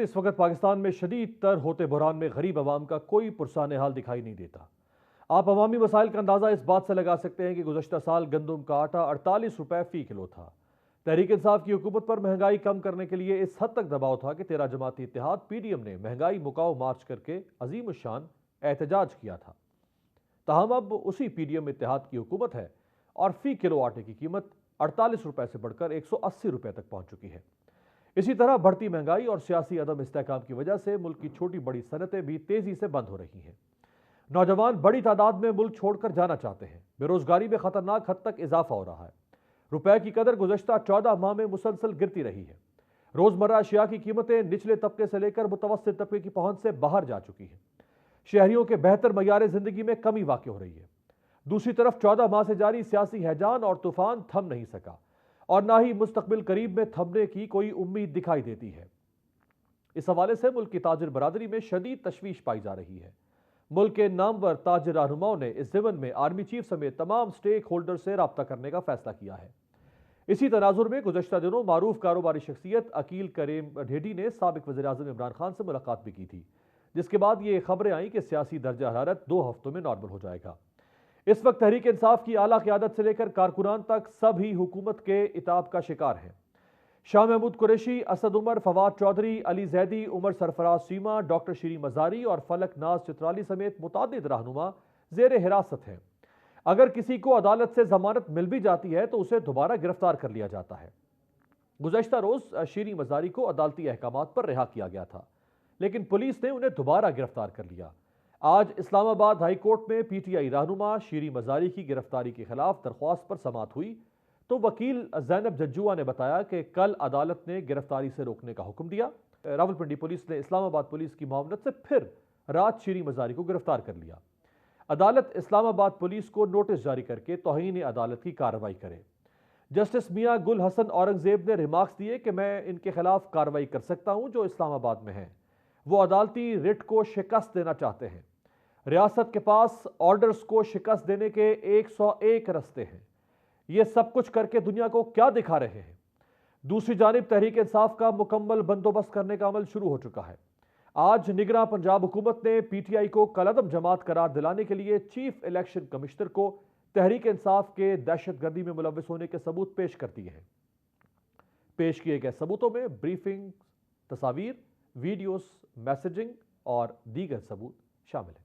इस वक्त पाकिस्तान में शदीद तर होते बहरान में गरीब आवाम का कोई पुरसान हाल दिखाई नहीं देता। आप अवामी मसाइल का अंदाज़ा इस बात से लगा सकते हैं कि गुज़श्ता साल गंदम का आटा 48 रुपए फ़ी किलो था। तहरीक इंसाफ की हुकूमत पर महंगाई कम करने के लिए इस हद तक दबाव था कि 13 जमाती इत्तेहाद PDM ने महंगाई मुकाओ मार्च करके अजीम शान एहतजाज किया था। ताहम अब उसी PDM इत्तेहाद की हुकूमत है और फ़ी किलो आटे की कीमत 48 रुपए से बढ़कर 180 रुपए तक पहुंच चुकी है। इसी तरह बढ़ती महंगाई और सियासी अदम इस्तेहकाम की वजह से मुल्क की छोटी बड़ी सनतें भी तेजी से बंद हो रही हैं। नौजवान बड़ी तादाद में मुल्क छोड़कर जाना चाहते हैं। बेरोजगारी में खतरनाक हद तक इजाफा हो रहा है। रुपए की कदर गुज़श्ता 14 माह में मुसलसल गिरती रही है। रोजमर्रा अशिया की कीमतें निचले तबके से लेकर मुतवस्सित तबके की पहुंच से बाहर जा चुकी हैं। शहरियों के बेहतर मयार जिंदगी में कमी वाक़ हो रही है। दूसरी तरफ 14 माह से जारी सियासी हैजान और तूफान थम नहीं सका और ना ही मुस्तकबिल करीब में थमने की कोई उम्मीद दिखाई देती है। इस हवाले से मुल्क की ताजिर बरादरी में शदीद तशवीश पाई जा रही है। मुल्क के नामवर ताजिर रहनुमाओं ने इस ज़िमन में आर्मी चीफ समेत तमाम स्टेक होल्डर से रब्ता करने का फैसला किया है। इसी तनाजुर में गुज़श्ता दिनों मारूफ कारोबारी शख्सियत अकील करीम ढेडी ने साबिक वज़ीर-ए-आज़म इमरान खान से मुलाकात भी की थी, जिसके बाद ये खबरें आईं कि सियासी दर्जा हरारत 2 हफ्तों में नॉर्मल हो जाएगा। इस वक्त तहरीक इंसाफ की आला क़यादत से लेकर कारकुनान तक सभी हुकूमत के इताब का शिकार हैं। शाह महमूद कुरैशी, असद उमर, फवाद चौधरी, अली जैदी, उमर सरफराज सीमा, डॉक्टर शीरी मजारी और फलक नाज चित्राली समेत मुतादिद रहनुमा जेर हिरासत हैं। अगर किसी को अदालत से जमानत मिल भी जाती है तो उसे दोबारा गिरफ्तार कर लिया जाता है। गुज़श्ता रोज शीरी मजारी को अदालती अहकामात पर रिहा किया गया था, लेकिन पुलिस ने उन्हें दोबारा गिरफ्तार कर लिया। आज इस्लामाबाद हाई कोर्ट में PTI रहनुमा शीरी मजारी की गिरफ्तारी के खिलाफ दरख्वास्त पर समाअत हुई तो वकील ज़ैनब जज्जुआ ने बताया कि कल अदालत ने गिरफ्तारी से रोकने का हुक्म दिया। रावलपिंडी पुलिस ने इस्लामाबाद पुलिस की मुआवनत से फिर रात शीरी मजारी को गिरफ्तार कर लिया। अदालत इस्लामाबाद पुलिस को नोटिस जारी करके तौहीन अदालत की कार्रवाई करे। जस्टिस मियां गुल हसन औरंगजेब ने रिमार्क्स दिए कि मैं इनके खिलाफ कार्रवाई कर सकता हूं जो इस्लामाबाद में हैं। वो अदालती रिट को शिकस्त देना चाहते हैं। रियासत के पास ऑर्डर्स को शिकस्त देने के 101 रस्ते हैं। ये सब कुछ करके दुनिया को क्या दिखा रहे हैं। दूसरी जानिब तहरीक इंसाफ का मुकम्मल बंदोबस्त करने का अमल शुरू हो चुका है। आज निगरां पंजाब हुकूमत ने PTI को कलअदम जमात करार दिलाने के लिए चीफ इलेक्शन कमिश्नर को तहरीक इंसाफ के दहशतगर्दी में मुलव्वस होने के सबूत पेश कर दिए हैं। पेश किए गए सबूतों में ब्रीफिंग, तस्वीर, वीडियोस, मैसेजिंग और दीगर सबूत शामिल हैं।